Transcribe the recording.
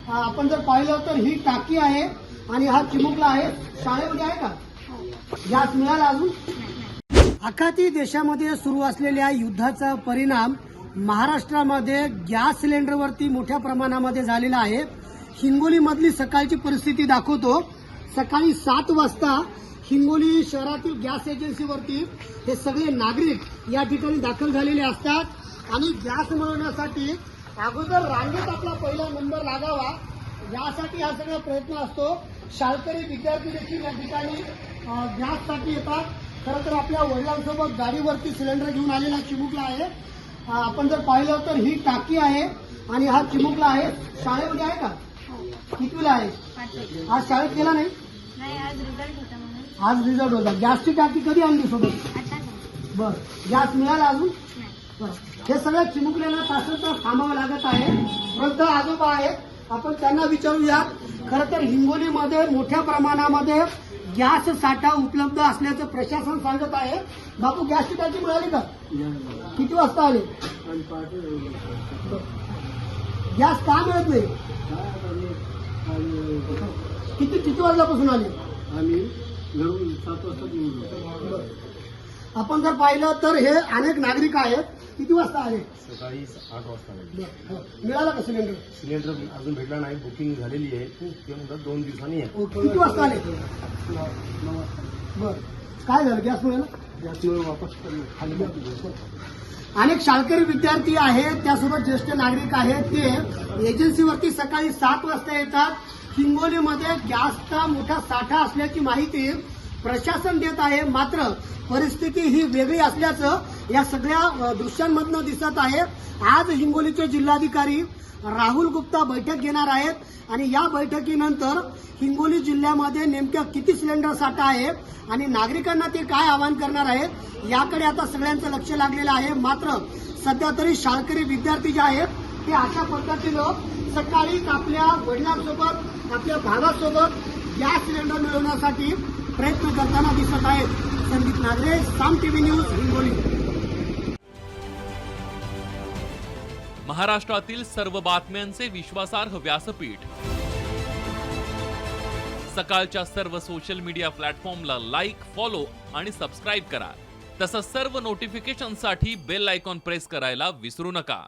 आपण जर पाहिलं तर ही टाकी आहे आणि हा चिमुकला आहे. शाळेमध्ये आहे का गॅस मिळाला अजून? आखाती देशामध्ये सुरू असलेल्या युद्धाचा परिणाम महाराष्ट्रामध्ये गॅस सिलेंडरवरती मोठ्या प्रमाणामध्ये झालेला आहे. हिंगोलीमधली सकाळची परिस्थिती दाखवतो. सकाळी 7 वाजता हिंगोली शहरातील गॅस एजन्सीवरती हे सगळे नागरिक या ठिकाणी दाखल झालेले असतात आणि गॅस मिळवण्यासाठी अगोदर रांगेत आपला पहिला नंबर लागावा यासाठी हा सगळा प्रयत्न असतो. शाळकरी विद्यार्थी देखील या ठिकाणी गॅससाठी येतात. खरं तर आपल्या वडिलांसोबत गाडीवरती सिलेंडर घेऊन आलेला चिमुकला आहे. आपण जर पाहिलं तर ही टाकी आहे आणि हा चिमुकला आहे. शाळेमध्ये आहे का? कितवीला आहे? आज शाळेत गेला नाही? आज रिझल्ट होता. गॅसची टाकी कधी आणली सोबत? बर, गॅस मिळाला अजून? हे सगळ्या चिमुकल्याला तास थांबावं लागत आहे. वृद्ध आजोबा आहेत, आपण त्यांना विचारूया. खरं तर हिंगोलीमध्ये मोठ्या प्रमाणामध्ये गॅस साठा उपलब्ध असल्याचं प्रशासन सांगत आहे. बापू, गॅसची टाकी मिळाली का? किती वाजता आले? गॅस का मिळत नाही? किती वाजल्यापासून आले? आम्ही घरून 7 वाजता निघून. आपण जर पाहिलं तर हे अनेक नागरिक आहेत. किती वाजता आले? सकाळी 8 वाजता आले. मिळाला का सिलेंडर? सिलेंडर अजून भेटला नाही. बुकिंग झालेली आहे. ते म्हणतात 2 दिवसांनी आहे. किती वाजता आले? बर, काय झालं? गॅस मिळाला? गॅसमुळे वापस खाली. अनेक शाळकरी विद्यार्थी आहेत, त्यासोबत ज्येष्ठ नागरिक आहेत. ते एजन्सीवरती सकाळी 7 वाजता येतात. हिंगोलीमध्ये गॅसचा मोठा साठा असल्याची माहिती प्रशासन देत आहे. मात्र परिस्थिती ही वेगळी असल्याचं या सगळ्या दृश्यांमधनं दिसत आहे. आज हिंगोलीचे जिल्हाधिकारी राहुल गुप्ता बैठक घेणार आहेत आणि या बैठकीनंतर हिंगोली जिल्ह्यामध्ये नेमक्या किती सिलेंडर साठा आहे आणि नागरिकांना ते काय आवाहन करणार आहेत याकडे आता सगळ्यांचं लक्ष लागलेलं आहे. मात्र सध्या तरी शाळकरी विद्यार्थी जे आहेत ते अशा पद्धतीनं सकाळी आपल्या वडिलांसोबत, आपल्या भावासोबत गॅस सिलेंडर मिळवण्यासाठी प्रयत्न करताना दिसत आहेत. संदीप नागरे, साम टीव्ही न्यूज, हिंगोली. महाराष्ट्रातील सर्व बातम्यांचे विश्वासार्ह व्यासपीठ. सकाळच्या सर्व सोशल मीडिया प्लॅटफॉर्मला लाईक, फॉलो आणि सबस्क्राईब करा. तसंच सर्व नोटिफिकेशनसाठी बेल आयकॉन प्रेस करायला विसरू नका.